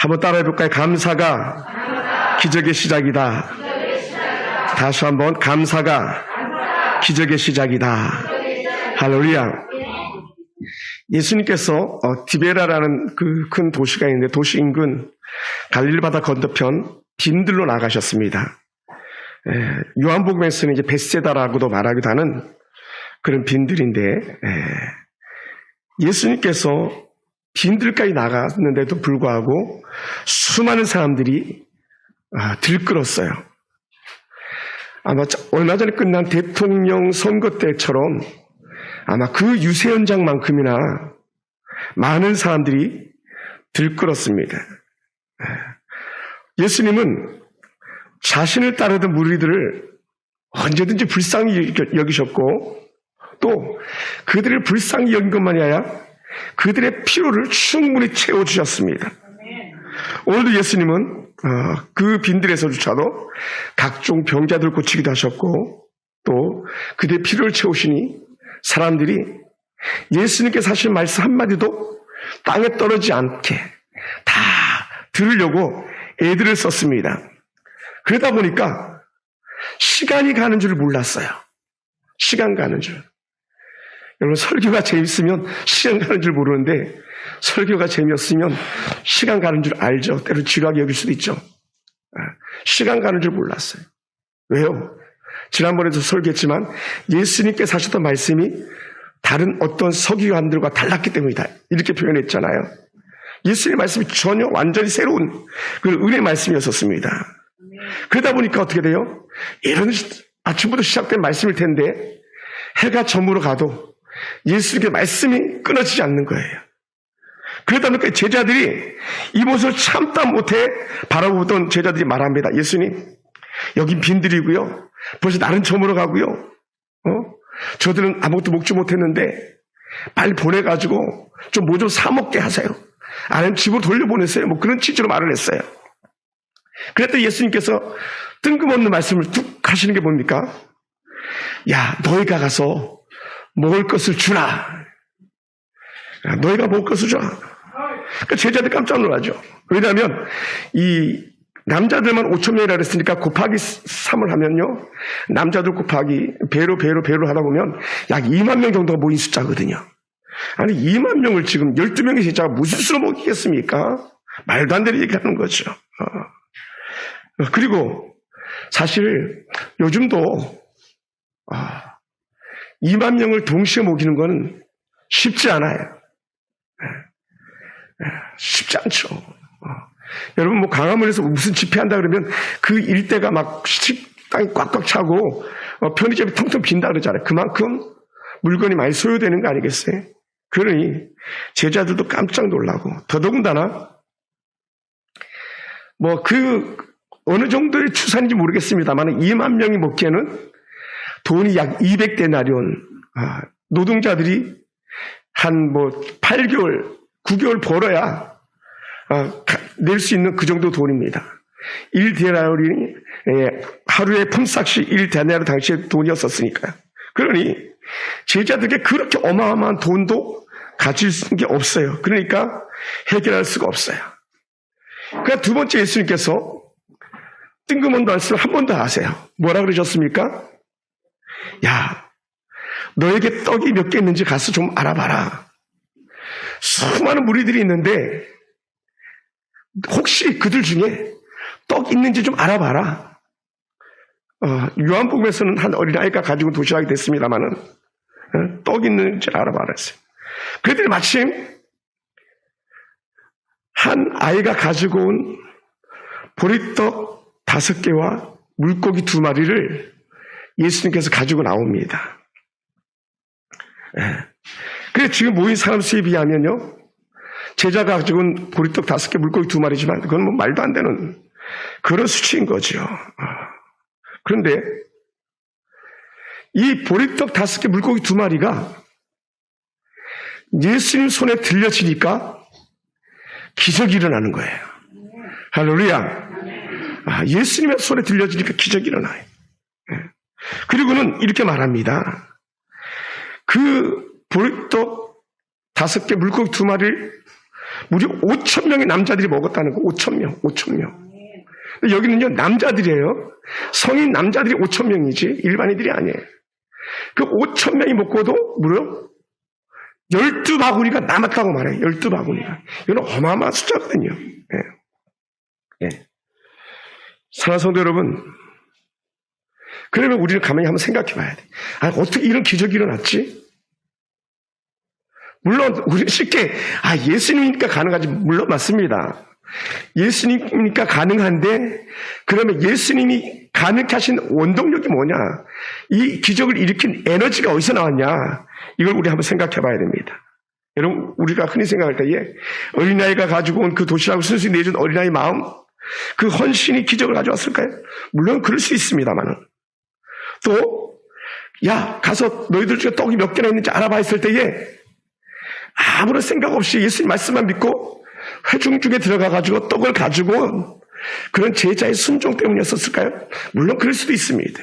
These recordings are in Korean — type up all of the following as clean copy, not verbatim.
한번 따라해볼까요? 감사가 기적의 시작이다. 다시 한번 감사가 기적의 시작이다. 할렐루야. 예수님께서 디베라라는 그 큰 도시가 있는데 도시 인근 갈릴리 바다 건너편 빈들로 나가셨습니다. 요한복음에서는 이제 벳세다라고도 말하기도 하는 그런 빈들인데 예수님께서 빈들까지 나갔는데도 불구하고 수많은 사람들이 들끓었어요. 아마 얼마 전에 끝난 대통령 선거 때처럼 아마 그 유세 현장만큼이나 많은 사람들이 들끓었습니다. 예수님은 자신을 따르던 무리들을 언제든지 불쌍히 여기셨고 또 그들을 불쌍히 여긴 것만이 아니라 그들의 필요를 충분히 채워주셨습니다. 오늘도 예수님은 그 빈들에서조차도 각종 병자들 고치기도 하셨고 또 그들의 필요를 채우시니 사람들이 예수님께서 하신 말씀 한마디도 땅에 떨어지지 않게 다 들으려고 애들을 썼습니다. 그러다 보니까 시간이 가는 줄 몰랐어요. 시간 가는 줄. 여러분 설교가 재밌으면 시간 가는 줄 모르는데 설교가 재미없으면 시간 가는 줄 알죠. 때로 지루하게 여길 수도 있죠. 시간 가는 줄 몰랐어요. 왜요? 지난번에도 설교했지만 예수님께서 하셨던 말씀이 다른 어떤 서기관들과 달랐기 때문이다. 이렇게 표현했잖아요. 예수님의 말씀이 전혀 완전히 새로운 그런 은혜의 말씀이었었습니다. 그러다 보니까 어떻게 돼요? 이런 아침부터 시작된 말씀일 텐데 해가 저물어 가도 예수님의 말씀이 끊어지지 않는 거예요. 그러다 보니까 제자들이 이 모습을 참다 못해 바라보던 제자들이 말합니다. 예수님, 여긴 빈들이고요. 벌써 날은 저물어 가고요. 저들은 아무것도 먹지 못했는데 빨리 보내가지고 좀 뭐 좀 사 먹게 하세요. 아니면 집으로 돌려보내세요. 뭐 그런 취지로 말을 했어요. 그랬더니 예수님께서 뜬금없는 말씀을 뚝 하시는 게 뭡니까? 야, 너희가 가서 먹을 것을 주라. 너희가 먹을 것을 주라. 그러니까 제자들 깜짝 놀라죠. 왜냐하면 이 남자들만 5,000명이라 그랬으니까 곱하기 3을 하면요. 남자들 곱하기 배로 하다 보면 약 2만 명 정도가 모인 숫자거든요. 아니 2만 명을 지금 12명의 제자가 무슨 수로 먹이겠습니까? 말도 안 되는 얘기하는 거죠. 그리고 사실 요즘도 2만 명을 동시에 먹이는 건 쉽지 않아요. 쉽지 않죠. 여러분 뭐 강화문에서 무슨 집회한다 그러면 그 일대가 막 식당이 꽉꽉 차고 편의점이 텅텅 빈다 그러잖아요. 그만큼 물건이 많이 소요되는 거 아니겠어요? 그러니 제자들도 깜짝 놀라고 더더군다나 뭐 그 어느 정도의 추산인지 모르겠습니다만 2만 명이 먹기에는 돈이 약 200데나리온 노동자들이 한 뭐 8개월 9개월 벌어야 낼 수 있는 그 정도 돈입니다. 1데나리온이 하루에 품삯이 1데나리온 당시의 돈이었었으니까요. 그러니 제자들에게 그렇게 어마어마한 돈도 가질 게 없어요. 그러니까 해결할 수가 없어요. 그러니까 두 번째 예수님께서 뜬금없는 말씀을 한 번 더 하세요. 뭐라 그러셨습니까? 야, 너에게 떡이 몇 개 있는지 가서 좀 알아봐라. 수많은 무리들이 있는데 혹시 그들 중에 떡 있는지 좀 알아봐라. 요한복음에서는 한 어린아이가 가지고 도시락이 됐습니다만은 떡 있는지 알아봐라 했어요. 그들이 마침 한 아이가 가지고 온 보리떡 5개와 물고기 2마리를 예수님께서 가지고 나옵니다. 그래서 지금 모인 사람 수에 비하면요. 제자가 가지고 온 보리떡 5개, 물고기 2마리지만 그건 뭐 말도 안 되는 그런 수치인 거죠. 그런데 이 보리떡 5개, 물고기 2마리가 예수님 손에 들려지니까 기적이 일어나는 거예요. 할렐루야. 예수님의 손에 들려지니까 기적이 일어나요. 그리고는 이렇게 말합니다. 그 보리떡 5개, 물고기 2마리를 무려 5천 명의 남자들이 먹었다는 거. 5천 명, 5천 명. 여기는요, 남자들이에요. 성인 남자들이 5천 명이지 일반인들이 아니에요. 그 5천 명이 먹고도 무려 12바구니가 남았다고 말해요. 12바구니가. 이건 어마어마한 숫자거든요. 예. 사랑하는 성도 여러분, 그러면 우리는 가만히 한번 생각해 봐야 돼. 어떻게 이런 기적이 일어났지? 물론 우리는 쉽게 예수님이니까 가능하지. 물론 맞습니다. 예수님이니까 가능한데, 그러면 예수님이 가능케 하신 원동력이 뭐냐? 이 기적을 일으킨 에너지가 어디서 나왔냐? 이걸 우리 한번 생각해 봐야 됩니다. 여러분, 우리가 흔히 생각할 때에 어린아이가 가지고 온 그 도시락을 순순히 내준 어린아이 마음, 그 헌신이 기적을 가져왔을까요? 물론 그럴 수 있습니다만은. 또, 가서 너희들 중에 떡이 몇 개나 있는지 알아봐 했을 때에 아무런 생각 없이 예수님 말씀만 믿고 회중 중에 들어가가지고 떡을 가지고 그런 제자의 순종 때문이었을까요? 물론 그럴 수도 있습니다.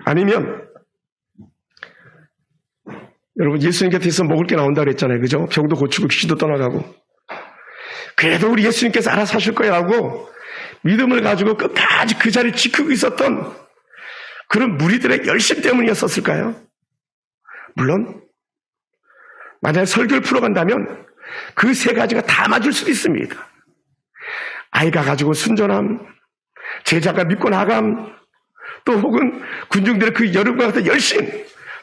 아니면 여러분, 예수님 곁에서 먹을 게 나온다 그랬잖아요. 그죠? 병도 고치고 귀신도 떠나가고. 그래도 우리 예수님께서 알아서 하실 거야 하고 믿음을 가지고 끝까지 그 자리를 지키고 있었던 그런 무리들의 열심 때문이었을까요? 물론 만약에 설교를 풀어간다면 그 세 가지가 다 맞을 수도 있습니다. 아이가 가지고 순전함, 제자가 믿고 나감, 또 혹은 군중들의 그 여름과 같은 열심,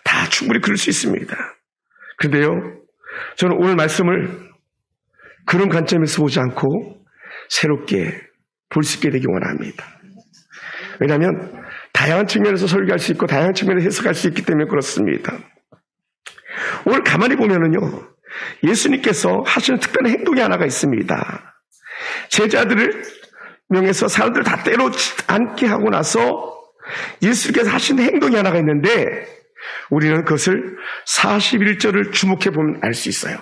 다 충분히 그럴 수 있습니다. 그런데요, 저는 오늘 말씀을 그런 관점에서 보지 않고 새롭게 볼 수 있게 되기 원합니다. 왜냐하면 다양한 측면에서 설교할 수 있고 다양한 측면에서 해석할 수 있기 때문에 그렇습니다. 오늘 가만히 보면은요, 예수님께서 하시는 특별한 행동이 하나가 있습니다. 제자들을 명해서 사람들 다 때려앉게 하고 나서 예수님께서 하시는 행동이 하나가 있는데 우리는 그것을 41절을 주목해 보면 알 수 있어요.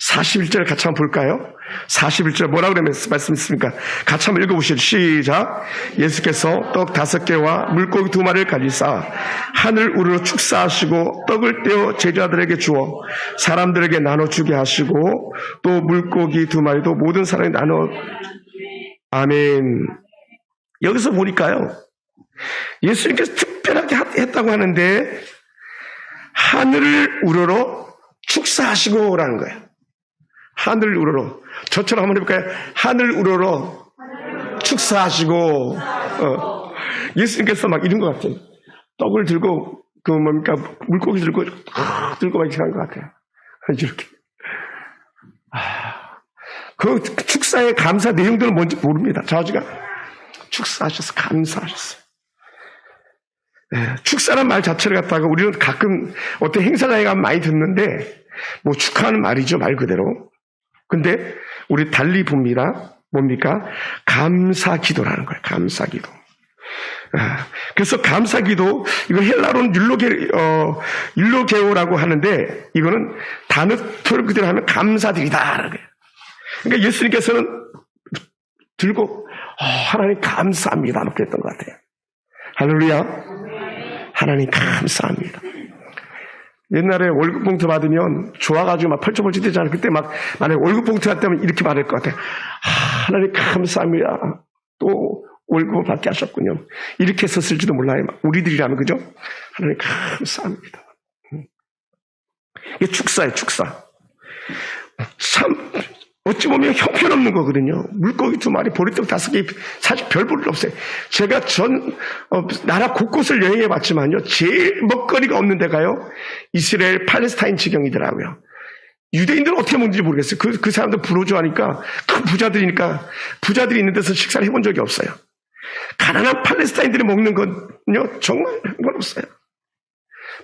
41절 같이 한번 볼까요? 41절 뭐라고 말씀했습니까? 같이 한번 읽어보시죠. 시작. 예수께서 떡 5개와 물고기 2마리를 가지사 하늘 우러러 축사하시고 떡을 떼어 제자들에게 주어 사람들에게 나눠주게 하시고 또 물고기 2마리도 모든 사람이 나눠. 아멘. 여기서 보니까요, 예수님께서 특별하게 했다고 하는데 하늘을 우러러 축사하시고라는 거예요. 하늘 우러러. 저처럼 한번 해볼까요? 하늘 우러러 축사하시고. 예수님께서 막 이런 것 같아요. 떡을 들고 물고기 들고 막 이렇게 하는 것 같아요. 이렇게. 그 축사의 감사 내용들은 뭔지 모릅니다. 저지가 축사하셔서 감사하셨어요. 축사란 말 자체를 갖다가 우리는 가끔 어떤 행사장에 가면 많이 듣는데 뭐 축하하는 말이죠, 말 그대로. 근데 우리 달리 봅니다. 뭡니까? 감사기도라는 거예요. 감사기도. 그래서 감사기도, 이거 헬라로는 율로게오라고 하는데 이거는 단어 표현 그대로 하면 감사드리다라는 거예요. 그러니까 예수님께서는 들고 하나님 감사합니다 막 그랬던 것 같아요. 할렐루야. 하나님 감사합니다. 옛날에 월급 봉투 받으면 좋아가지고 막 펼쳐볼지 되잖아요. 그때 막 만약에 월급 봉투 할 때면 이렇게 말할 것 같아요. 하나님 감사합니다. 또 월급을 받게 하셨군요. 이렇게 썼을지도 몰라요. 우리들이라면, 그죠? 하나님 감사합니다. 이게 축사예요, 축사. 참 어찌 보면 형편없는 거거든요. 물고기 2마리, 보리떡 5개, 사실 별 볼 일 없어요. 제가 나라 곳곳을 여행해 봤지만요, 제일 먹거리가 없는 데가요, 이스라엘 팔레스타인 지경이더라고요. 유대인들은 어떻게 먹는지 모르겠어요. 그 사람들 부르주아니까, 큰 부자들이니까, 부자들이 있는 데서 식사를 해본 적이 없어요. 가난한 팔레스타인들이 먹는 건요, 정말 한 건 없어요.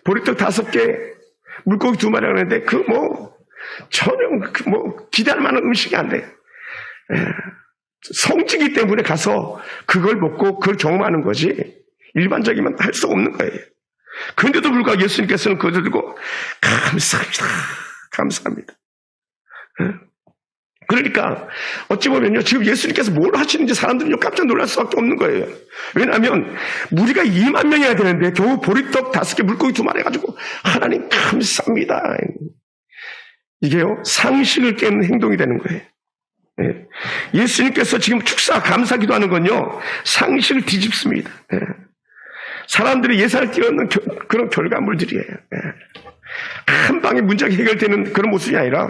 보리떡 5개, 물고기 2마리 하는데, 전혀 기대할 만한 음식이 안 돼. 성지기 때문에 가서 그걸 먹고 그걸 경험하는 거지 일반적이면 할 수 없는 거예요. 그런데도 불구하고 예수님께서는 그걸 들고 감사합니다. 감사합니다. 그러니까 어찌 보면요, 지금 예수님께서 뭘 하시는지 사람들은 깜짝 놀랄 수밖에 없는 거예요. 왜냐하면 무리가 2만 명이야 되는데 겨우 보리떡 5개, 물고기 2마리 해가지고 하나님 감사합니다. 이게요, 상식을 깨는 행동이 되는 거예요. 예. 예수님께서 지금 축사 감사 기도하는 건요, 상식을 뒤집습니다. 예. 사람들이 예산을 띄우는 그런 결과물들이에요. 예. 한 방에 문제가 해결되는 그런 모습이 아니라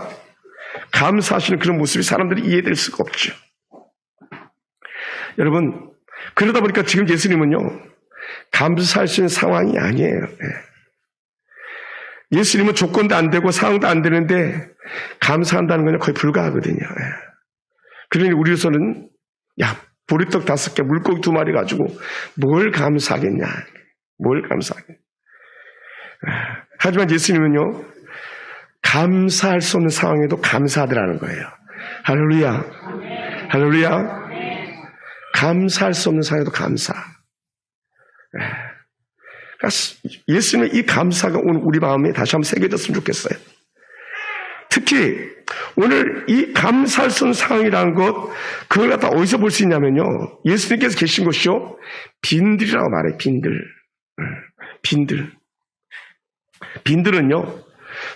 감사하시는 그런 모습이 사람들이 이해될 수가 없죠. 여러분, 그러다 보니까 지금 예수님은요, 감사할 수 있는 상황이 아니에요. 예. 예수님은 조건도 안 되고 상황도 안 되는데 감사한다는 건 거의 불가하거든요. 예. 그러니 우리로서는 야, 보리떡 5개, 물고기 2마리 가지고 뭘 감사하겠냐. 뭘 감사하겠냐. 하지만 예수님은요, 감사할 수 없는 상황에도 감사하더라는 거예요. 할렐루야. 할렐루야. 감사할 수 없는 상황에도 감사. 그러니까 예수님의 이 감사가 오늘 우리 마음에 다시 한번 새겨졌으면 좋겠어요. 특히 오늘 이 감사할 수 없는 상황이라는 것, 그걸 갖다 어디서 볼 수 있냐면요, 예수님께서 계신 곳이요, 빈들이라고 말해요. 빈들. 빈들은요,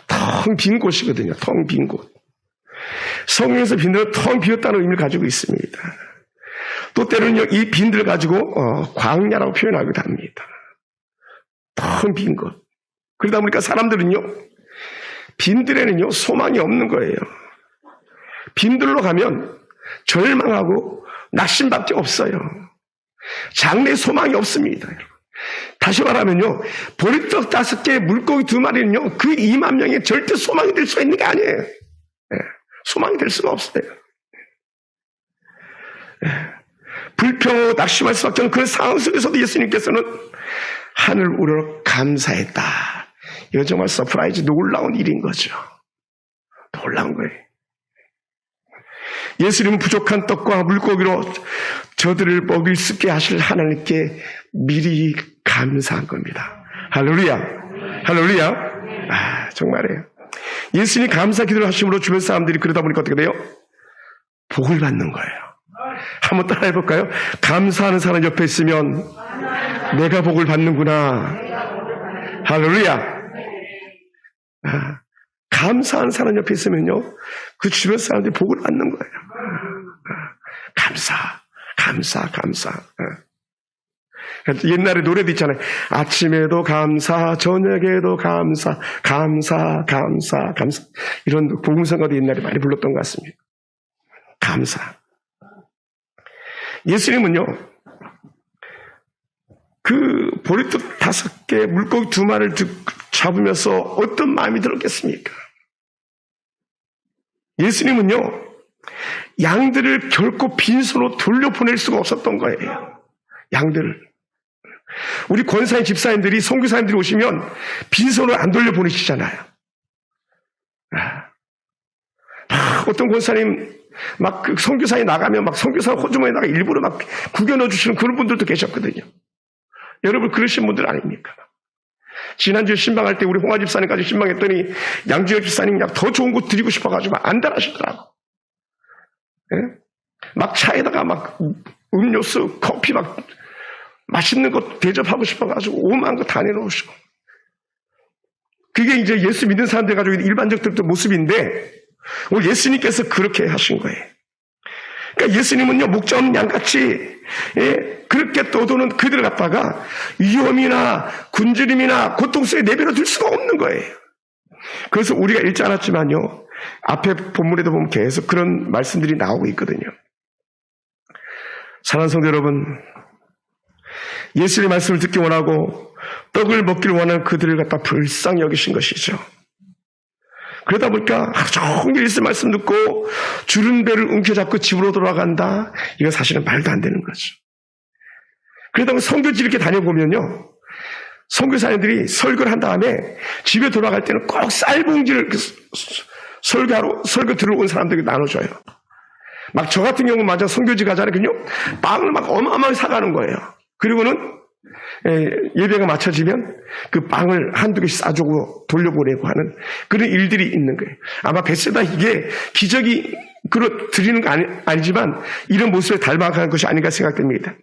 텅 빈 곳이거든요. 텅 빈 곳. 성경에서 빈들은 텅 비었다는 의미를 가지고 있습니다. 또 때로는요, 이 빈들을 가지고 광야라고 표현하기도 합니다. 텅 빈 곳. 그러다 보니까 사람들은요, 빈들에는요, 소망이 없는 거예요. 빈들로 가면 절망하고 낙심밖에 없어요. 장래에 소망이 없습니다. 다시 말하면요, 보리떡 5개, 물고기 2마리는요, 그 2만 명의 절대 소망이 될 수가 있는 게 아니에요. 네, 소망이 될 수가 없어요. 네, 불평하고 낙심할 수밖에 없는 그런 상황 속에서도 예수님께서는 하늘 우러러 감사했다. 이건 정말 서프라이즈, 놀라운 일인 거죠. 놀라운 거예요. 예수님은 부족한 떡과 물고기로 저들을 먹일 수 있게 하실 하나님께 미리 감사한 겁니다. 할렐루야. 할렐루야. 아, 정말이에요. 예수님이 감사 기도를 하심으로 주변 사람들이 그러다 보니까 어떻게 돼요? 복을 받는 거예요. 한번 따라해 볼까요? 감사하는 사람 옆에 있으면 내가 복을 받는구나. 할렐루야. 아, 감사한 사람 옆에 있으면요, 그 주변 사람들이 복을 받는 거예요. 감사. 옛날에 노래도 있잖아요. 아침에도 감사, 저녁에도 감사. 이런 복음성가도 옛날에 많이 불렀던 것 같습니다. 감사. 예수님은요, 그 보리떡 5개, 물고기 2마리를 잡으면서 어떤 마음이 들었겠습니까? 예수님은요, 양들을 결코 빈손으로 돌려보낼 수가 없었던 거예요. 양들을. 우리 권사님, 집사님들이, 선교사님들이 오시면 빈손으로 안 돌려보내시잖아요. 어떤 권사님, 막 그 선교사에 나가면 막 선교사 호주머니에다가 일부러 막 구겨 넣어주시는 그런 분들도 계셨거든요. 여러분, 그러신 분들 아닙니까? 지난주에 신방할 때 우리 홍화 집사님까지 신방했더니 양지혁 집사님 약 더 좋은 거 드리고 싶어가지고 안달하시더라고. 예? 막 차에다가 막 음료수, 커피 막 맛있는 거 대접하고 싶어가지고 오만 거 다 내놓으시고. 그게 이제 예수 믿는 사람들 가지고 일반적들도 모습인데 오늘 예수님께서 그렇게 하신 거예요. 그러니까 예수님은요, 목자 없는 양같이, 예, 그렇게 떠도는 그들을 갖다가 위험이나 굶주림이나 고통 속에 내버려 둘 수가 없는 거예요. 그래서 우리가 읽지 않았지만요, 앞에 본문에도 보면 계속 그런 말씀들이 나오고 있거든요. 사랑하는 성도 여러분, 예수의 말씀을 듣기 원하고 떡을 먹기를 원하는 그들을 갖다 불쌍히 여기신 것이죠. 그러다 보니까 하루 종일 예수의 말씀 듣고 주른 배를 움켜잡고 집으로 돌아간다. 이건 사실은 말도 안 되는 거죠. 그러다 보면 선교지 이렇게 다녀보면요, 선교사님들이 설교를 한 다음에 집에 돌아갈 때는 꼭 쌀봉지를 설교 들어온 사람들에게 나눠줘요. 막 저 같은 경우는 맞아 선교지 가잖아요. 빵을 막 어마어마하게 사가는 거예요. 그리고는 예배가 맞춰지면 그 빵을 한두 개씩 싸주고 돌려보내고 하는 그런 일들이 있는 거예요. 아마 베세다 이게 기적이 드리는 거 아니지만 이런 모습에 닮아가는 것이 아닌가 생각됩니다.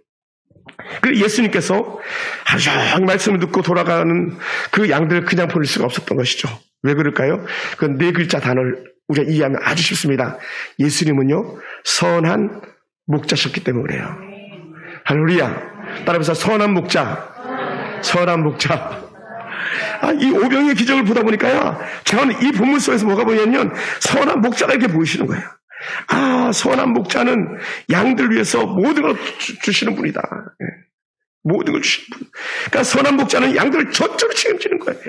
그래서 예수님께서 하루 종일 말씀을 듣고 돌아가는 그 양들을 그냥 보낼 수가 없었던 것이죠. 왜 그럴까요? 그 네 글자 단어를 우리가 이해하면 아주 쉽습니다. 예수님은요, 선한 목자셨기 때문에 그래요. 할렐루야. 따라해서 선한 목자. 선한 목자. 이 오병의 기적을 보다 보니까요, 저는 이 본문 속에서 뭐가 보이냐면 선한 목자가 이렇게 보이시는 거예요. 선한 목자는 양들 위해서 모든 걸 주시는 분이다. 모든 걸 주시는 분. 그러니까 선한 목자는 양들을 전적으로 책임지는 거예요.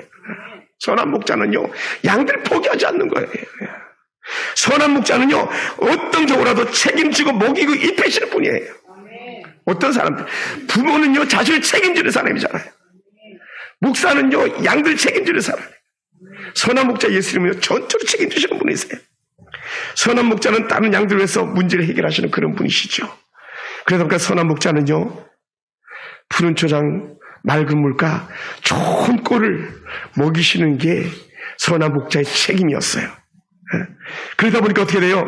선한 목자는요, 양들을 포기하지 않는 거예요. 선한 목자는요, 어떤 경우라도 책임지고 먹이고 입히시는 분이에요. 어떤 사람들, 부모는요, 자식을 책임지는 사람이잖아요. 목사는요, 양들 책임지는 사람이에요. 선한 목자 예수님은요, 전적으로 책임지시는 분이세요. 선한 목자는 다른 양들 위해서 문제를 해결하시는 그런 분이시죠. 그러다 보니까 선한 목자는요, 푸른 초장, 맑은 물가, 좋은 꼴을 먹이시는 게 선한 목자의 책임이었어요. 그러다 보니까 어떻게 돼요?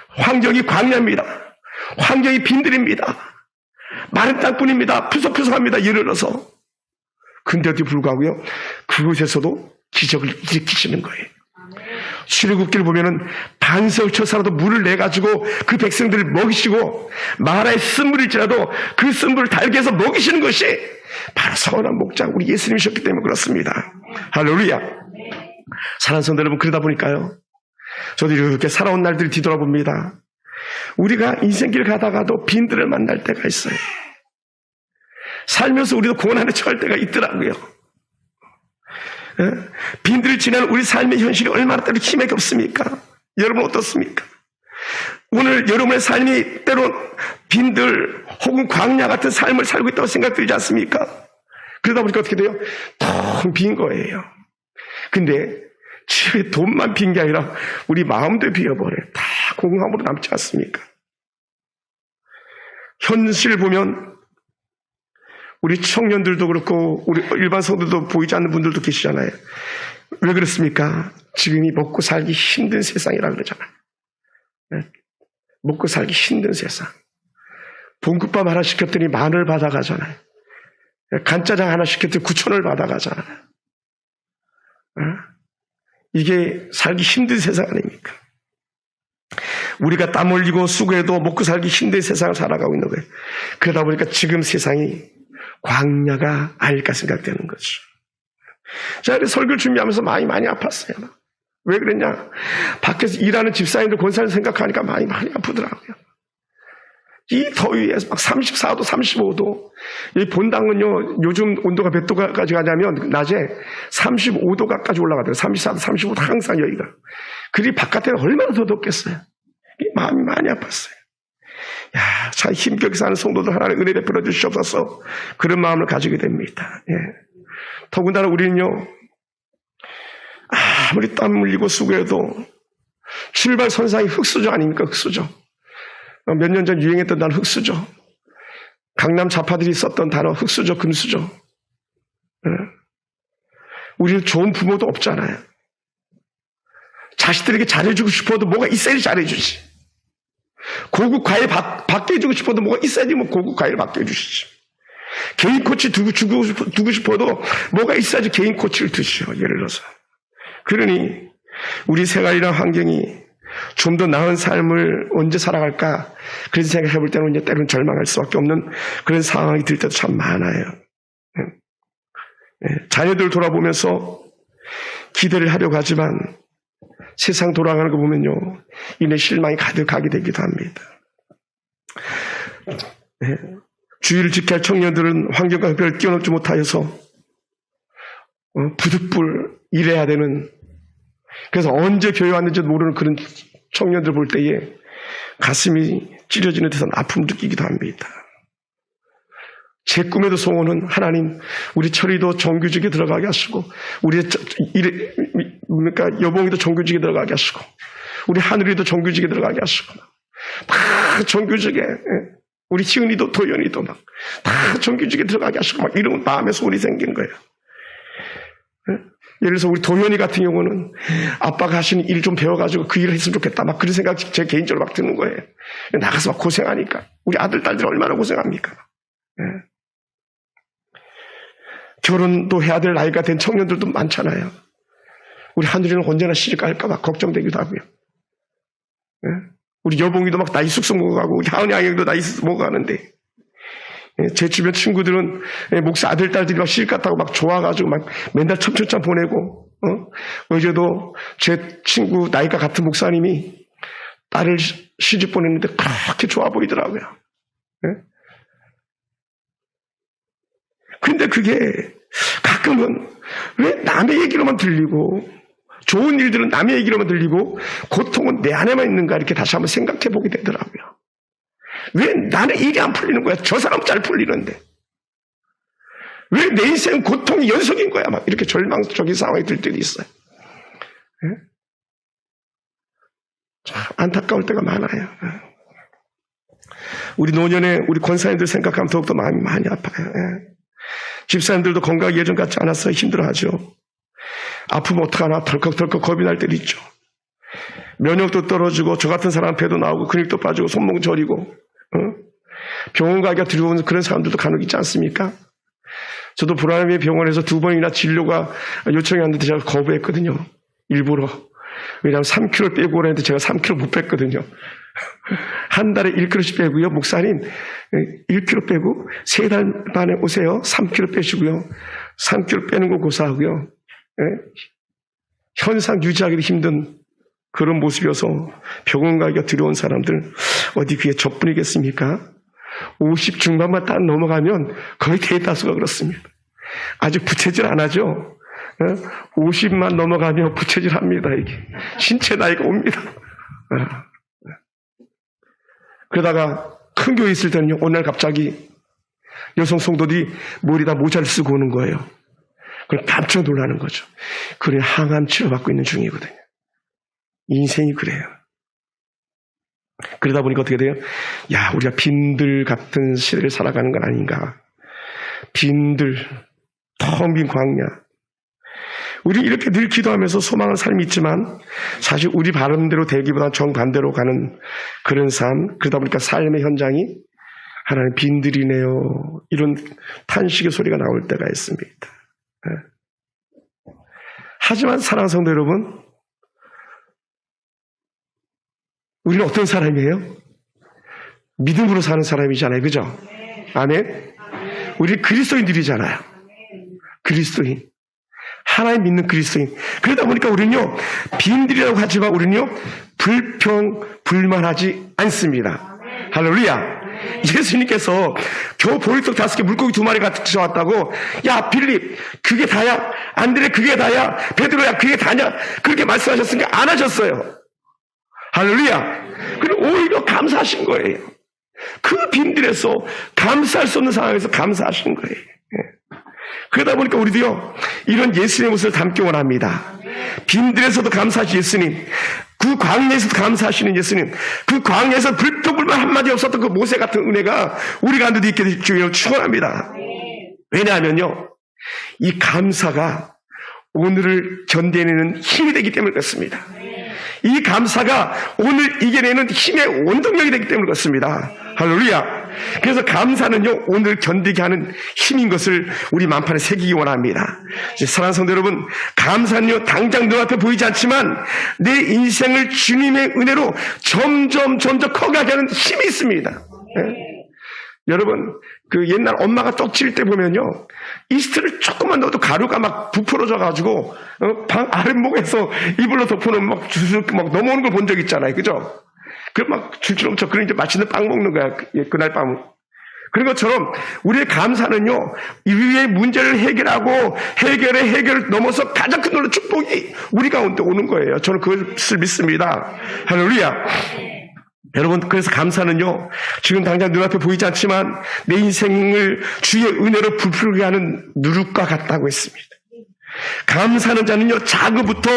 환경이 광야입니다. 환경이 빈들입니다. 마른 땅뿐입니다. 푸석푸석합니다. 예를 들어서. 근데도 불구하고요, 그곳에서도 기적을 일으키시는 거예요. 출애굽기를 보면은 반석을 쳐서라도 물을 내가지고 그 백성들을 먹이시고, 마라의 쓴물일지라도 그 쓴물을 달게 해서 먹이시는 것이 바로 선한 목자 우리 예수님이셨기 때문에 그렇습니다. 할렐루야. 사랑하는 성도 여러분, 그러다 보니까요, 저도 이렇게 살아온 날들을 뒤돌아봅니다. 우리가 인생길 가다가도 빈들을 만날 때가 있어요. 살면서 우리도 고난에 처할 때가 있더라고요. 빈들을 지나는 우리 삶의 현실이 얼마나 때로 힘이 없습니까? 여러분 어떻습니까? 오늘 여러분의 삶이 때로 빈들 혹은 광야 같은 삶을 살고 있다고 생각들지 않습니까? 그러다 보니까 어떻게 돼요? 텅 빈 거예요. 근데 집에 돈만 빈 게 아니라 우리 마음도 비어버려요. 다 공허함으로 남지 않습니까? 현실 보면 우리 청년들도 그렇고 우리 일반 성도도 보이지 않는 분들도 계시잖아요. 왜 그렇습니까? 지금이 먹고 살기 힘든 세상이라 그러잖아요. 먹고 살기 힘든 세상. 봄국밥 하나 시켰더니 10,000원을 받아가잖아요. 간짜장 하나 시켰더니 9,000원을 받아가잖아요. 이게 살기 힘든 세상 아닙니까? 우리가 땀 흘리고 수고해도 먹고 살기 힘든 세상을 살아가고 있는 거예요. 그러다 보니까 지금 세상이 광야가 아닐까 생각되는 거죠. 제가 설교 준비하면서 많이 아팠어요. 왜 그랬냐? 밖에서 일하는 집사님들 권사를 생각하니까 많이 아프더라고요. 이 더위에 막 34도, 35도. 이 본당은요, 요즘 온도가 몇 도까지 가냐면, 낮에 35도까지 올라가더라고요. 34도, 35도 항상 여기가. 그리 바깥에는 얼마나 더 덥겠어요. 마음이 많이 아팠어요. 야, 참 힘겹게 사는 성도들 하나님 은혜 베풀어 주시옵소서. 그런 마음을 가지게 됩니다. 예. 더군다나 우리는요, 아무리 땀 흘리고 수고해도 출발 선상이 흙수저 아닙니까? 흙수저. 몇 년 전 유행했던 단어 흙수저. 강남 좌파들이 썼던 단어 흙수저, 금수저. 예. 우리는 좋은 부모도 없잖아요. 자식들에게 잘해주고 싶어도 뭐가 있어야지 잘해주지. 고급 과일 받게 해주고 싶어도 뭐가 있어야지 뭐 고급 과일 받게 해주시지. 개인 코치 두고 싶어도 뭐가 있어야지 개인 코치를 두시죠. 예를 들어서. 그러니 우리 생활이나 환경이 좀 더 나은 삶을 언제 살아갈까 그런 생각해 볼 때는 이제 때로는 절망할 수밖에 없는 그런 상황이 들 때도 참 많아요. 자녀들 돌아보면서 기대를 하려고 하지만 세상 돌아가는 거 보면요, 이내 실망이 가득하게 되기도 합니다. 주의를 지켜야 할 청년들은 환경과 흡혈을 뛰어넘지 못하여서 부득불 일해야 되는, 그래서 언제 교회 왔는지 모르는 그런 청년들 볼 때에 가슴이 찢어지는 듯한 아픔을 느끼기도 합니다. 제 꿈에도 소원은 하나님, 우리 철이도 정규직에 들어가게 하시고, 우리 그러니까 여봉이도 정규직에 들어가게 하시고, 우리 하늘이도 정규직에 들어가게 하시고, 막 정규직에, 우리 희은이도 도연이도 막 다 정규직에 들어가게 하시고, 막 이런 마음에 소원이 생긴 거예요. 예를 들어서 우리 도연이 같은 경우는 아빠가 하시는 일 좀 배워가지고 그 일을 했으면 좋겠다. 막 그런 생각이 제 개인적으로 막 드는 거예요. 나가서 막 고생하니까. 우리 아들, 딸들 얼마나 고생합니까? 결혼도 해야 될 나이가 된 청년들도 많잖아요. 우리 하늘이는 언제나 시집 갈까봐 걱정되기도 하고요. 예? 우리 여봉이도 막 나이 쑥쑥 먹어가고, 하은이 아이도 나이 쑥쑥 먹어가는데, 예? 제 주변 친구들은 목사 아들, 딸들이 막 시집 갔다고 막 좋아가지고 막 맨날 첨첨참 보내고, 어제도 제 친구 나이가 같은 목사님이 딸을 시집 보냈는데 그렇게 좋아 보이더라고요. 예? 근데 그게 가끔은 왜 남의 얘기로만 들리고 좋은 일들은 남의 얘기로만 들리고 고통은 내 안에만 있는가 이렇게 다시 한번 생각해 보게 되더라고요. 왜 나는 일이 안 풀리는 거야? 저 사람 잘 풀리는데. 왜 내 인생 고통이 연속인 거야? 막 이렇게 절망적인 상황이 들 때도 있어요. 예? 참 안타까울 때가 많아요. 우리 노년에 우리 권사님들 생각하면 더욱더 마음이 많이 아파요. 예. 집사님들도 건강이 예전 같지 않았어요. 힘들어하죠. 아프면 어떡하나 덜컥덜컥 겁이 날 때도 있죠. 면역도 떨어지고 저 같은 사람 배도 나오고 근육도 빠지고 손목 저리고 병원 가기가 두려운 그런 사람들도 간혹 있지 않습니까? 저도 불암의 병원에서 2번이나 진료가 요청이 왔는데 제가 거부했거든요. 일부러. 왜냐하면 3kg 빼고 오라는데 제가 3kg 못 뺐거든요. 한 달에 1kg씩 빼고요. 목사님 1kg 빼고 3달 반에 오세요. 3kg 빼시고요. 3kg 빼는 거 고사하고요. 현상 유지하기도 힘든 그런 모습이어서 병원 가기가 두려운 사람들 어디 귀에 젖뿐이겠습니까? 50 중반만 딱 넘어가면 거의 대다수가 그렇습니다. 아직 부채질 안 하죠? 50만 넘어가면 부채질 합니다. 이게 신체 나이가 옵니다. 그러다가 큰 교회 있을 때는요, 오늘 갑자기 여성 성도들이 머리에다 모자를 쓰고 오는 거예요. 그럼 깜짝 놀라는 거죠. 그래, 항암 치료받고 있는 중이거든요. 인생이 그래요. 그러다 보니까 어떻게 돼요? 야, 우리가 빈들 같은 시대를 살아가는 건 아닌가. 빈들, 텅 빈 광야. 우리 이렇게 늘 기도하면서 소망하는 삶이 있지만 사실 우리 바람대로 되기보다 정반대로 가는 그런 삶, 그러다 보니까 삶의 현장이 하나님 빈들이네요. 이런 탄식의 소리가 나올 때가 있습니다. 하지만 사랑하는 성도 여러분, 우리는 어떤 사람이에요? 믿음으로 사는 사람이잖아요. 그죠? 아멘? 우리 그리스도인들이잖아요. 그리스도인. 하나님 믿는 그리스도인. 그러다 보니까 우리는요, 빈들이라고 하지만 우리는요, 불평불만하지 않습니다. 할렐루야. 예수님께서 겨우 보리떡 5개 물고기 2마리 가져왔다고, 야, 빌립, 그게 다야? 안드레, 그게 다야? 베드로야, 그게 다냐? 그렇게 말씀하셨으니까 안 하셨어요. 할렐루야. 그리고 오히려 감사하신 거예요. 그 빈들에서 감사할 수 없는 상황에서 감사하신 거예요. 그러다 보니까 우리도요, 이런 예수님의 모습을 담기 원합니다. 빈들에서도 감사하신 예수님, 그 광야에서도 감사하시는 예수님, 그 광야에서 불평불만 한마디 없었던 그 모세 같은 은혜가 우리 가운데도 있게 될 줄을 축원합니다. 왜냐하면요, 이 감사가 오늘을 견뎌내는 힘이 되기 때문에 그렇습니다. 이 감사가 오늘 이겨내는 힘의 원동력이 되기 때문에 그렇습니다. 할렐루야. 그래서 감사는요, 오늘 견디게 하는 힘인 것을 우리 만판에 새기기 원합니다. 사랑하는 성도 여러분, 감사는요, 당장 눈앞에 보이지 않지만 내 인생을 주님의 은혜로 점점 커가게 하는 힘이 있습니다. 네? 여러분, 그 옛날 엄마가 떡칠 때 보면요, 이스트를 조금만 넣어도 가루가 막 부풀어져가지고 방 아랫목에서 이불로 덮어놓으면 막 줄줄 막 넘어오는 걸 본 적 있잖아요. 그죠? 그 막 줄줄 넘쳐. 그러니 이제 맛있는 빵 먹는 거야. 그날 밤은. 그런 것처럼 우리의 감사는요, 이 위의 문제를 해결하고 해결을 넘어서 가장 큰 놀라운 축복이 우리 가운데 오는 거예요. 저는 그것을 믿습니다. 할렐루야. 여러분, 그래서 감사는요, 지금 당장 눈앞에 보이지 않지만 내 인생을 주의 은혜로 부풀게 하는 누룩과 같다고 했습니다. 감사하는 자는요, 작은 것부터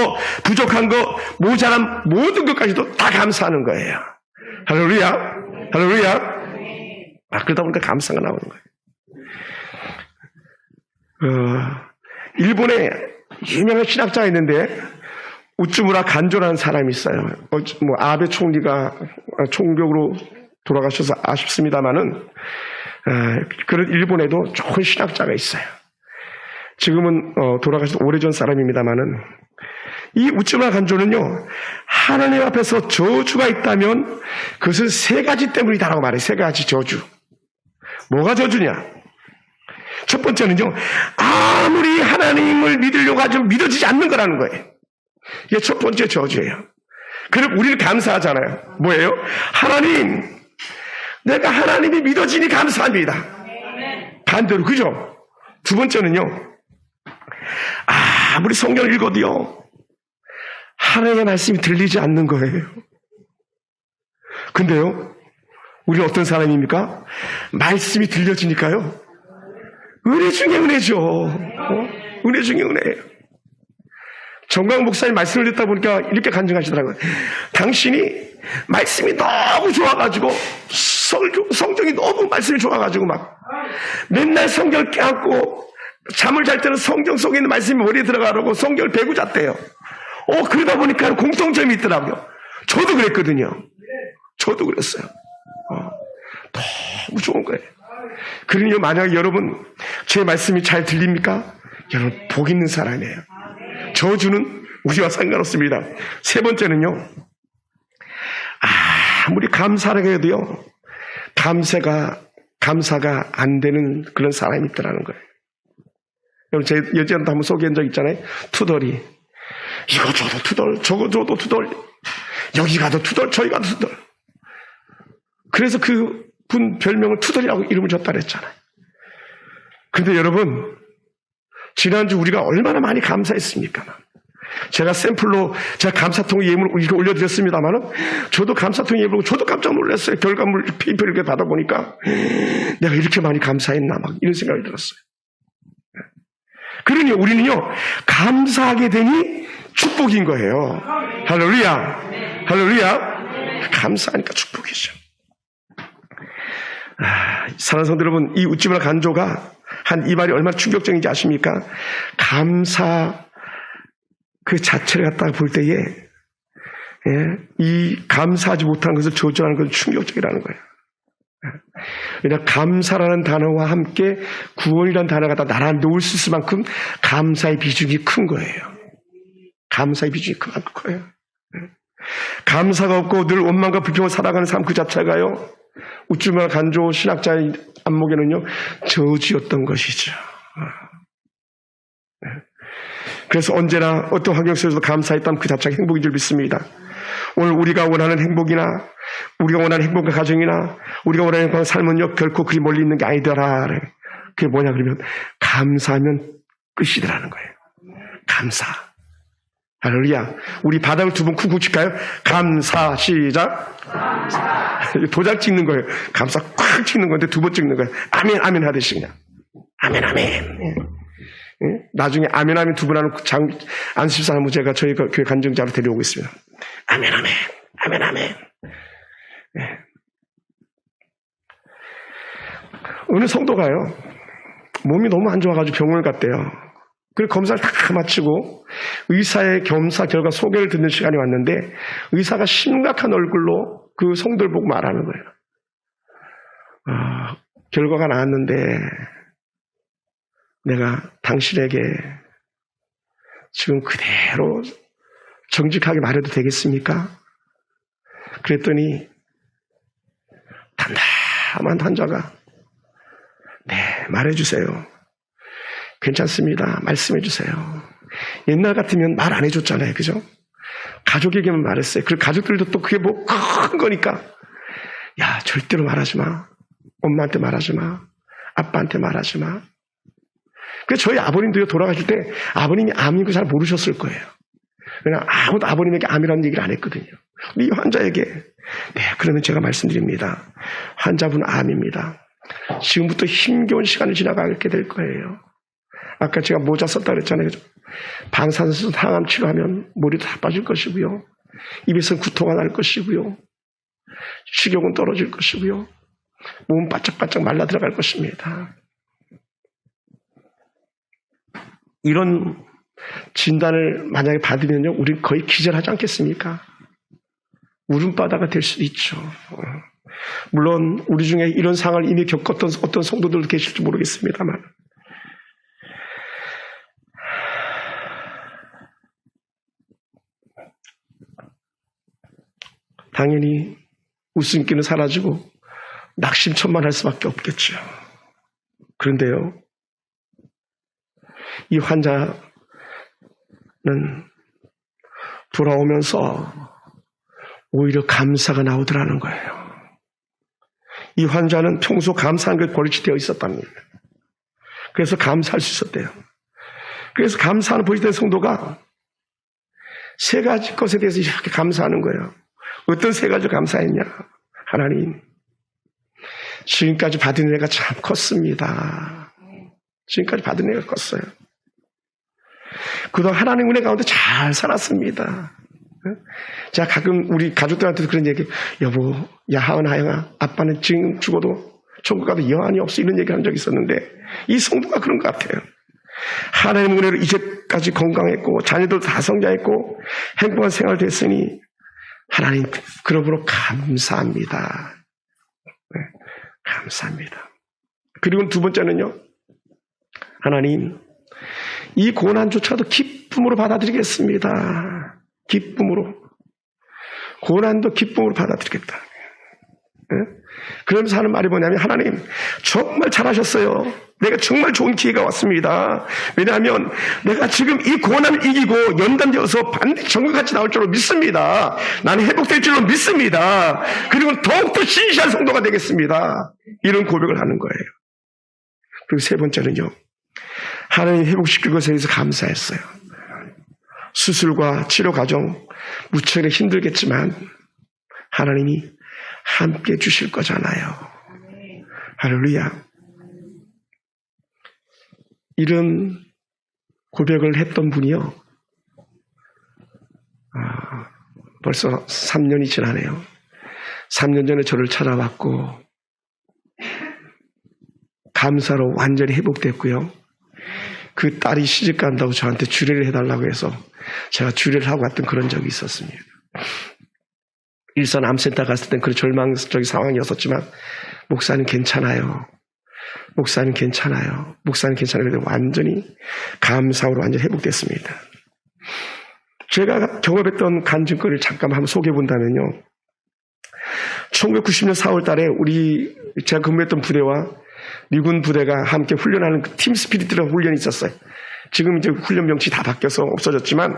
부족한 거, 모자란 모든 것까지도 다 감사하는 거예요. 할렐루야. 할렐루야. 그러다 보니까 감사가 나오는 거예요. 일본에 유명한 신학자가 있는데, 우츠무라 간조라는 사람이 있어요. 아베 총리가 총격으로 돌아가셔서 아쉽습니다만은, 그런 일본에도 좋은 신학자가 있어요. 지금은 돌아가신 오래전 사람입니다만은, 이 우쭈마 간조는요, 하나님 앞에서 저주가 있다면 그것은 세 가지 때문이다라고 말해요. 세 가지 저주. 뭐가 저주냐? 첫 번째는요, 아무리 하나님을 믿으려고 하지만 믿어지지 않는 거라는 거예요. 이게 첫 번째 저주예요. 그럼 우리는 감사하잖아요. 뭐예요? 하나님, 내가 하나님이 믿어지니 감사합니다. 반대로, 그죠? 두 번째는요, 아무리 성경을 읽어도요, 하나님의 말씀이 들리지 않는 거예요. 근데요, 우리는 어떤 사람입니까? 말씀이 들려지니까요, 은혜 중에 은혜죠. 은혜 중에 은혜예요. 정광 목사님 말씀을 듣다 보니까 이렇게 간증하시더라고요. 당신이 말씀이 너무 좋아가지고, 성경이 너무 말씀이 좋아가지고 막 맨날 성경을 깨닫고 잠을 잘 때는 성경 속에 있는 말씀이 머리에 들어가라고 성경을 배고 잤대요. 그러다 보니까 공통점이 있더라고요. 저도 그랬거든요. 저도 그랬어요. 너무 좋은 거예요. 그러니 만약에 여러분 제 말씀이 잘 들립니까? 여러분 복 있는 사람이에요. 저주는 우리와 상관없습니다. 세 번째는요, 아무리 감사를 해도요, 감사가 안 되는 그런 사람이 있더라는 거예요. 여러분, 제 예전에도 한번 소개한 적 있잖아요. 투덜이. 이거 줘도 투덜, 저거 줘도 투덜, 여기 가도 투덜, 저기 가도 투덜. 그래서 그 분 별명을 투덜이라고 이름을 줬다 그랬잖아요. 근데 여러분, 지난주 우리가 얼마나 많이 감사했습니까? 제가 샘플로 제가 감사통 예물을 이렇게 올려드렸습니다만, 저도 감사통 예물 보고 저도 깜짝 놀랐어요. 결과물 페이퍼를 이렇게 받아보니까 내가 이렇게 많이 감사했나 막 이런 생각이 들었어요. 그러니 우리는요, 감사하게 되니 축복인 거예요. 할렐루야. 할렐루야. 감사하니까 축복이죠. 사랑하는 성도 여러분, 이 우쭈마 간조가 한 이 말이 얼마나 충격적인지 아십니까? 감사 그 자체를 갖다가 볼 때에, 이 감사하지 못한 것을 저주하는 것은 충격적이라는 거예요. 왜냐하면 감사라는 단어와 함께 구원이라는 단어가 다 나란히 놓을 수 있을 만큼 감사의 비중이 큰 거예요. 감사의 비중이 그만큼 커요. 감사가 없고 늘 원망과 불평을 살아가는 삶 그 자체가요, 우쭈마 간조 신학자의 안목에는요, 저주였던 것이죠. 그래서 언제나 어떤 환경 속에서도 감사했다면 그 자체가 행복인 줄 믿습니다. 오늘 우리가 원하는 행복이나 우리가 원하는 행복한 가정이나 우리가 원하는 행복한 삶은요, 결코 그리 멀리 있는 게 아니더라. 그게 뭐냐 그러면 감사하면 끝이더라는 거예요. 감사. 할렐루야. 우리 바닥을 두 번 쿵쿵 칠까요? 감사. 시작. 감사. 도장 찍는 거예요. 감사 콱 찍는 건데 두 번 찍는 거예요. 아멘 아멘 하듯이 그냥. 아멘 아멘. 나중에 아멘 아멘 두 번 하는 안수집사람 제가 저희 교회 간증자로 데려오고 있습니다. 아멘 아멘. 아멘 아멘. 어느 성도가요, 몸이 너무 안 좋아가지고 병원을 갔대요. 그리고 검사를 다 마치고 의사의 검사 결과 소개를 듣는 시간이 왔는데, 의사가 심각한 얼굴로 그 성도를 보고 말하는 거예요. 결과가 나왔는데 내가 당신에게 지금 그대로 정직하게 말해도 되겠습니까? 그랬더니 담담한 환자가 네, 말해주세요. 괜찮습니다. 말씀해주세요. 옛날 같으면 말 안 해줬잖아요. 그죠? 가족에게만 말했어요. 그리고 가족들도 또 그게 뭐 큰 거니까, 야, 절대로 말하지 마. 엄마한테 말하지 마. 아빠한테 말하지 마. 그래서 저희 아버님도요, 돌아가실 때 아버님이 암인 거 잘 모르셨을 거예요. 왜냐하면 아무도 아버님에게 암이라는 얘기를 안 했거든요. 이 환자에게, 네, 그러면 제가 말씀드립니다. 환자분 암입니다. 지금부터 힘겨운 시간을 지나가게 될 거예요. 아까 제가 모자 썼다 그랬잖아요. 방사선에서 항암 치료하면 머리도 다 빠질 것이고요. 입에서 구토가 날 것이고요. 식욕은 떨어질 것이고요. 몸은 바짝바짝 말라 들어갈 것입니다. 이런 진단을 만약에 받으면요, 우리는 거의 기절하지 않겠습니까? 울음바다가 될 수도 있죠. 물론 우리 중에 이런 상황을 이미 겪었던 어떤 성도들도 계실지 모르겠습니다만, 당연히 웃음기는 사라지고 낙심천만할 수밖에 없겠죠. 그런데요, 이 환자는 돌아오면서 오히려 감사가 나오더라는 거예요. 이 환자는 평소 감사하는 게 버릇이 되어 있었답니다. 그래서 감사할 수 있었대요. 그래서 감사하는 버릇이 된 성도가 세 가지 것에 대해서 이렇게 감사하는 거예요. 어떤 세 가지 감사했냐? 하나님, 지금까지 받은 은혜가 참 컸습니다. 지금까지 받은 은혜가 컸어요. 그동안 하나님 은혜 가운데 잘 살았습니다. 제가 가끔 우리 가족들한테도 그런 얘기, 여보, 야, 하은아, 아빠는 지금 죽어도 천국 가도 여한이 없어, 이런 얘기를 한 적이 있었는데, 이 성도가 그런 것 같아요. 하나님 은혜로 이제까지 건강했고 자녀도 다 성장했고 행복한 생활 됐으니 하나님 그러므로 감사합니다. 네, 감사합니다. 그리고 두 번째는요, 하나님 이 고난조차도 기쁨으로 받아들이겠습니다. 기쁨으로, 고난도 기쁨으로 받아들이겠다. 네? 그러면서 하는 말이 뭐냐면, 하나님 정말 잘하셨어요. 내가 정말 좋은 기회가 왔습니다. 왜냐하면 내가 지금 이 고난을 이기고 연단되어서 반드시 정글같이 나올 줄로 믿습니다. 나는 회복될 줄로 믿습니다. 그리고 더욱더 신실한 성도가 되겠습니다. 이런 고백을 하는 거예요. 그리고 세 번째는요, 하나님 회복시킬 것에 대해서 감사했어요. 수술과 치료 과정 무척 힘들겠지만 하나님이 함께 주실 거잖아요. 할렐루야. 이런 고백을 했던 분이요, 벌써 3년이 지나네요. 3년 전에 저를 찾아왔고 감사로 완전히 회복됐고요. 그 딸이 시집 간다고 저한테 주례를 해달라고 해서 제가 주례를 하고 왔던 그런 적이 있었습니다. 일선 암센터 갔을 땐 그런 절망적인 상황이었었지만 목사님 괜찮아요. 목사님 괜찮아요. 목사님 괜찮아요. 그래서 완전히 감사로 완전히 회복됐습니다. 제가 경험했던 간 증거를 잠깐 한번 소개해 본다면요, 1990년 4월 달에 제가 근무했던 부대와 미군 부대가 함께 훈련하는 팀 스피릿이라는 훈련이 있었어요. 지금 이제 훈련 명칭이 다 바뀌어서 없어졌지만,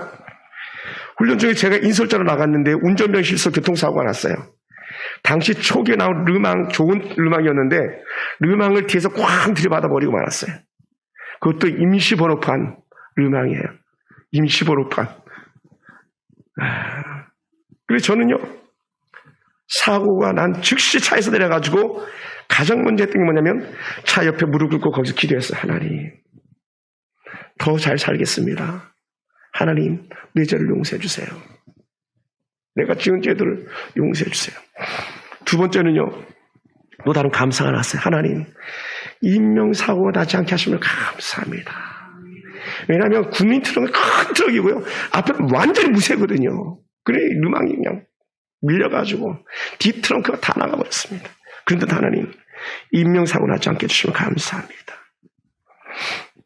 훈련 중에 제가 인솔자로 나갔는데 운전병 실수 교통사고가 났어요. 당시 초기에 나온 르망, 좋은 르망이었는데 르망을 뒤에서 꽝 들이받아 버리고 말았어요. 그것도 임시 번호판 르망이에요. 임시 번호판. 그래서 저는요, 사고가 난 즉시 차에서 내려가지고 가장 먼저 했던 게 뭐냐면 차 옆에 무릎 꿇고 거기서 기도했어요. 하나님, 더 잘 살겠습니다. 하나님, 내 죄를 용서해 주세요. 내가 지은 죄들을 용서해 주세요. 두 번째는요, 또 다른 감사가 났어요. 하나님, 인명사고가 나지 않게 하시면 감사합니다. 왜냐하면 국민 트럭은 큰 트럭이고요, 앞에는 완전히 무쇠거든요. 그래, 르망이 그냥 밀려가지고 뒷 트렁크가 다 나가버렸습니다. 그런데 하나님, 인명사고 나지 않게 해주시면 감사합니다.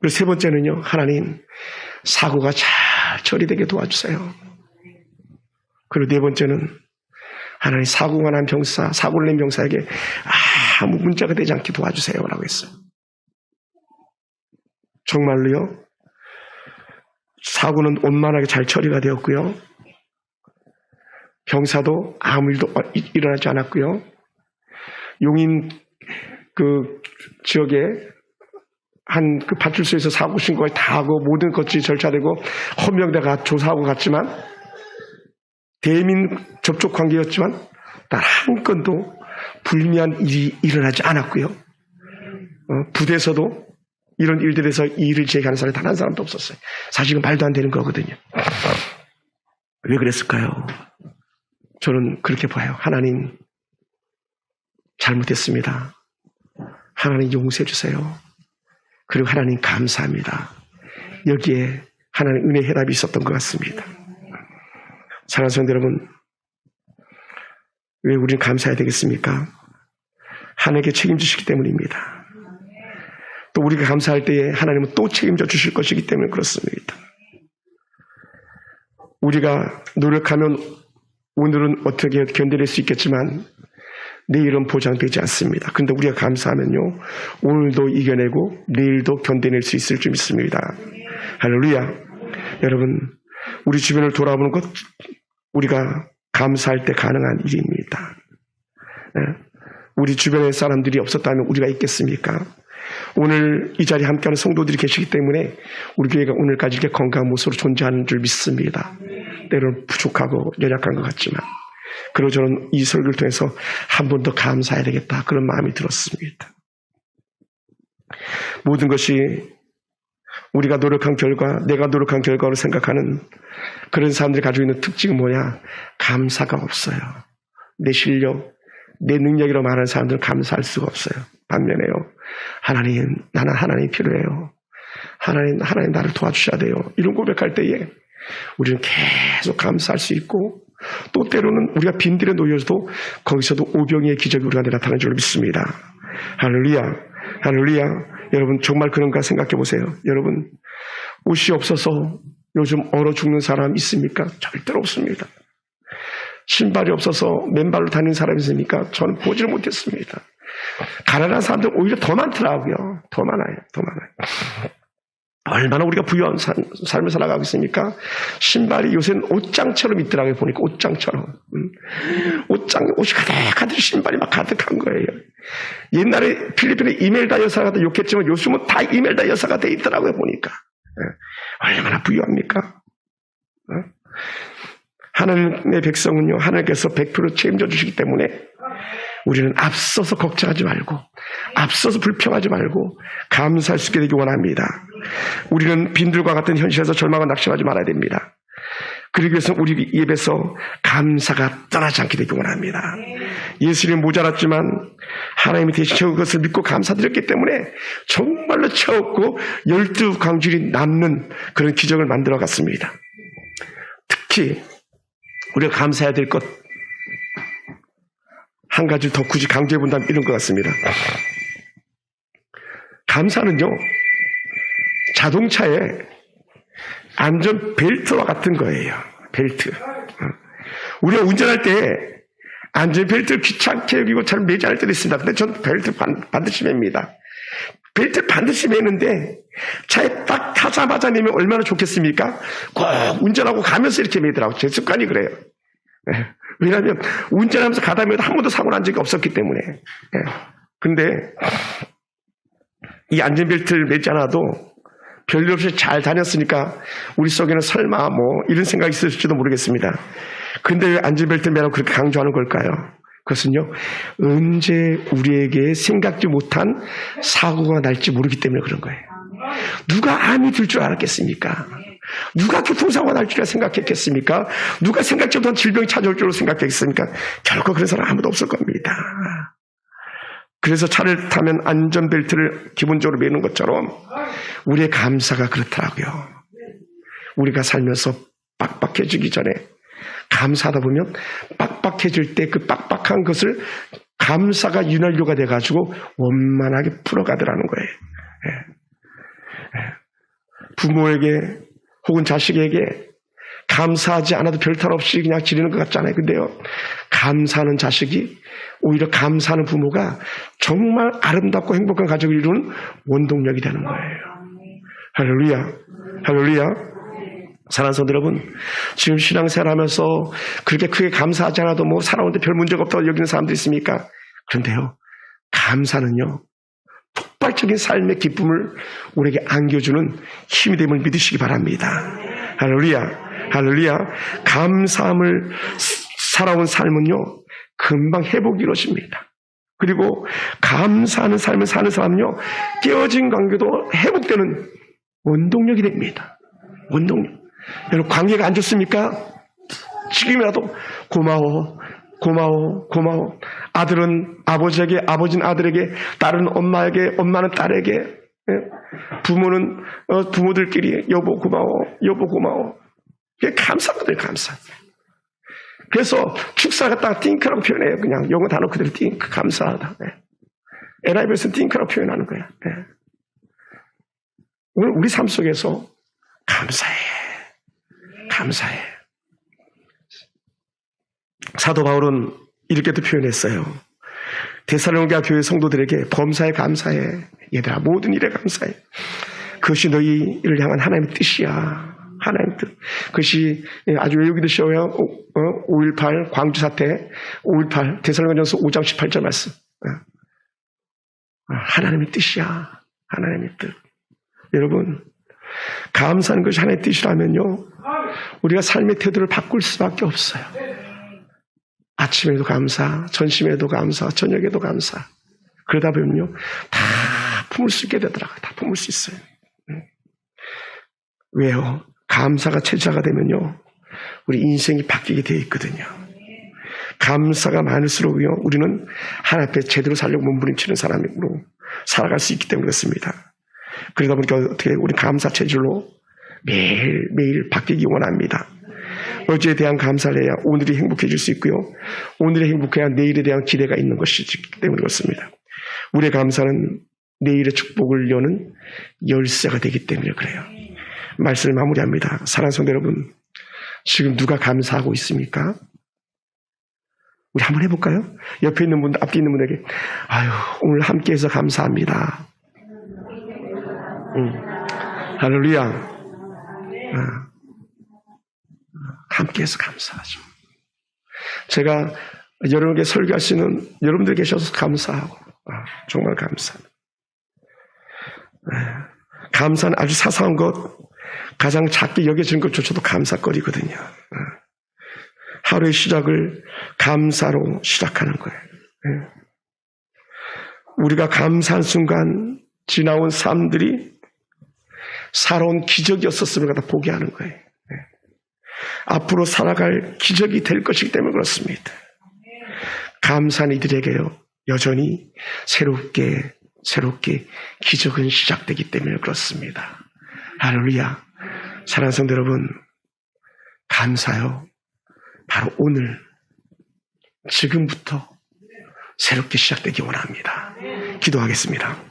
그리고 세 번째는요, 하나님, 사고가 잘 처리되게 도와주세요. 그리고 네 번째는 하나님, 사고가 난 병사, 사고를 낸 병사에게 아무 문제가 되지 않게 도와주세요 라고 했어요. 정말로요, 사고는 원만하게 잘 처리가 되었고요, 병사도 아무 일도 일어나지 않았고요, 용인 그 지역에 한 그 파출소에서 사고 신고를 다 하고 모든 것이 절차되고 헌병대가 조사하고 갔지만, 대민 접촉 관계였지만 단 한 건도 불미한 일이 일어나지 않았고요, 부대에서도 이런 일들에서 이 일을 제기하는 사람이 단 한 사람도 없었어요. 사실 이건 말도 안 되는 거거든요. 왜 그랬을까요? 저는 그렇게 봐요. 하나님, 잘못했습니다. 하나님 용서해 주세요. 그리고 하나님 감사합니다. 여기에 하나님 은혜 해답이 있었던 것 같습니다. 사랑하는 성도 여러분, 왜 우리는 감사해야 되겠습니까? 하나님께 책임지시기 때문입니다. 또 우리가 감사할 때에 하나님은 또 책임져 주실 것이기 때문에 그렇습니다. 우리가 노력하면 오늘은 어떻게 견뎌낼 수 있겠지만 내일은 보장되지 않습니다. 그런데 우리가 감사하면요, 오늘도 이겨내고 내일도 견뎌낼 수 있을 줄 믿습니다. 할렐루야. 여러분, 우리 주변을 돌아보는 것 우리가 감사할 때 가능한 일입니다. 우리 주변의 사람들이 없었다면 우리가 있겠습니까? 오늘 이 자리에 함께하는 성도들이 계시기 때문에 우리 교회가 오늘까지 이렇게 건강한 모습으로 존재하는 줄 믿습니다. 때로는 부족하고 연약한 것 같지만 그리고 저는 이 설교를 통해서 한 번 더 감사해야 되겠다, 그런 마음이 들었습니다. 모든 것이 우리가 노력한 결과, 내가 노력한 결과로 생각하는 그런 사람들이 가지고 있는 특징은 뭐냐? 감사가 없어요. 내 실력, 내 능력이라고 말하는 사람들은 감사할 수가 없어요. 반면에요, 하나님, 나는 하나님이 필요해요. 하나님 나를 도와주셔야 돼요. 이런 고백할 때에 우리는 계속 감사할 수 있고, 또 때로는 우리가 빈들에 놓여서도 거기서도 오병이의 기적이 우리가 나타나는 줄 믿습니다. 할렐루야, 할렐루야. 여러분 정말 그런가 생각해 보세요. 여러분, 옷이 없어서 요즘 얼어 죽는 사람 있습니까? 절대로 없습니다. 신발이 없어서 맨발로 다니는 사람이 있습니까? 저는 보지를 못했습니다. 가난한 사람들 오히려 더 많더라고요. 더 많아요. 얼마나 우리가 부유한 삶을 살아가고 있습니까? 신발이 요새는 옷장처럼 있더라고요. 보니까 옷장처럼. 옷이 가득하듯 신발이 막 가득한 거예요. 옛날에 필리핀의 이멜다 여사가 욕했지만 요즘은 다 이멜다 여사가 돼 있더라고요. 보니까. 얼마나 부유합니까? 하나님의 백성은요, 하나님께서 100% 책임져 주시기 때문에 우리는 앞서서 걱정하지 말고, 앞서서 불평하지 말고 감사할 수 있게 되기 원합니다. 우리는 빈들과 같은 현실에서 절망과 낙심하지 말아야 됩니다. 그러기 위해서 우리 입에서 감사가 떠나지 않게 되기 원합니다. 예수님이 모자랐지만 하나님이 대신 채운 것을 믿고 감사드렸기 때문에 정말로 채웠고 12광줄이 남는 그런 기적을 만들어 갔습니다. 특히 우리가 감사해야 될 것 한 가지 더 굳이 강조해 본다면 이런 것 같습니다. 감사는요, 자동차의 안전 벨트와 같은 거예요. 벨트. 우리가 운전할 때 안전 벨트를 귀찮게 여기고 잘 매지 않을 때도 있습니다. 근데 전 벨트 반드시 맵니다. 벨트를 반드시 매는데 차에 딱 타자마자 매면 얼마나 좋겠습니까? 꼭 운전하고 가면서 이렇게 매더라고요. 제 습관이 그래요. 왜냐하면 운전하면서 가다 보면 한 번도 사고 난 적이 없었기 때문에. 근데 이 안전벨트를 매지 않아도 별일 없이 잘 다녔으니까 우리 속에는 설마 뭐 이런 생각이 있을지도 모르겠습니다. 근데 왜 안전벨트를 매라고 그렇게 강조하는 걸까요? 그것은요, 언제 우리에게 생각지 못한 사고가 날지 모르기 때문에 그런 거예요. 누가 암이 들 줄 알았겠습니까? 누가 교통사고가 날 줄이라 생각했겠습니까? 누가 생각지 못한 질병이 찾아올 줄로 생각했겠습니까? 결코 그런 사람 아무도 없을 겁니다. 그래서 차를 타면 안전벨트를 기본적으로 매는 것처럼 우리의 감사가 그렇더라고요. 우리가 살면서 빡빡해지기 전에 감사하다 보면 빡빡해질 때 그 빡빡한 것을 감사가 윤활유가 돼가지고 원만하게 풀어가더라는 거예요. 부모에게 혹은 자식에게 감사하지 않아도 별탈 없이 그냥 지내는 것 같잖아요. 근데요, 감사하는 자식이 오히려 감사하는 부모가 정말 아름답고 행복한 가족을 이루는 원동력이 되는 거예요. 할렐루야, 할렐루야. 사랑하는 성도 여러분, 지금 신앙생활 하면서 그렇게 크게 감사하지 않아도 뭐 살아오는데 별 문제가 없다고 여기는 사람들이 있습니까? 그런데요, 감사는요, 폭발적인 삶의 기쁨을 우리에게 안겨주는 힘이 됨을 믿으시기 바랍니다. 할렐루야, 할렐루야. 감사함을 살아온 삶은요, 금방 회복이 이루어집니다. 그리고 감사하는 삶을 사는 사람은요, 깨어진 관계도 회복되는 원동력이 됩니다. 원동력. 여러분, 관계가 안 좋습니까? 지금이라도 고마워, 고마워, 고마워. 아들은 아버지에게, 아버지는 아들에게, 딸은 엄마에게, 엄마는 딸에게, 부모는 부모들끼리 여보 고마워, 여보 고마워. 이게 감사거든요, 감사. 그래서 축사 갖다가 띵크라고 표현해요. 그냥 영어 단어 그대로 띵크, 감사하다. NIV에서는 띵크라고 표현하는 거야. 오늘 우리 삶 속에서 감사해, 감사해. 사도 바울은 이렇게 또 표현했어요. 데살로니가 교회 성도들에게 범사에 감사해. 얘들아, 모든 일에 감사해. 그것이 너희를 향한 하나님의 뜻이야. 하나님의 뜻. 그것이 아주 외우기도 쉬워요. 5.18 광주 사태, 5.18 데살로니가전서 5장 18절 말씀. 하나님의 뜻이야. 하나님의 뜻. 여러분, 감사하는 것이 하나님의 뜻이라면요, 우리가 삶의 태도를 바꿀 수밖에 없어요. 아침에도 감사, 점심에도 감사, 저녁에도 감사. 그러다 보면요, 다 품을 수 있게 되더라고요. 다 품을 수 있어요. 왜요? 감사가 체질화가 되면요, 우리 인생이 바뀌게 되어 있거든요. 감사가 많을수록요, 우리는 하나님 앞에 제대로 살려고 몸부림치는 사람으로 살아갈 수 있기 때문에 그렇습니다. 그러다 보니까 어떻게 우리 감사 체질로 매일매일 바뀌기 원합니다. 어제에 대한 감사를 해야 오늘이 행복해질 수 있고요. 오늘이 행복해야 내일에 대한 기대가 있는 것이기 때문에 그렇습니다. 우리의 감사는 내일의 축복을 여는 열쇠가 되기 때문에 그래요. 말씀을 마무리합니다. 사랑하는 성도 여러분, 지금 누가 감사하고 있습니까? 우리 한번 해볼까요? 옆에 있는 분, 앞에 있는 분에게 아유, 오늘 함께해서 감사합니다. 할렐루야. 함께해서 감사하죠. 제가 여러분에게 설교할 수 있는 여러분들 계셔서 감사하고 정말 감사합니다. 감사는 아주 사소한 것, 가장 작게 여겨지는 것조차도 감사거리거든요. 하루의 시작을 감사로 시작하는 거예요. 우리가 감사한 순간 지나온 삶들이 살아온 기적이었었음을 갖다 보게 하는 거예요. 앞으로 살아갈 기적이 될 것이기 때문에 그렇습니다. 감사한 이들에게요, 여전히 새롭게 기적은 시작되기 때문에 그렇습니다. 할렐루야. 사랑하는 성도 여러분, 감사요, 바로 오늘 지금부터 새롭게 시작되기 원합니다. 기도하겠습니다.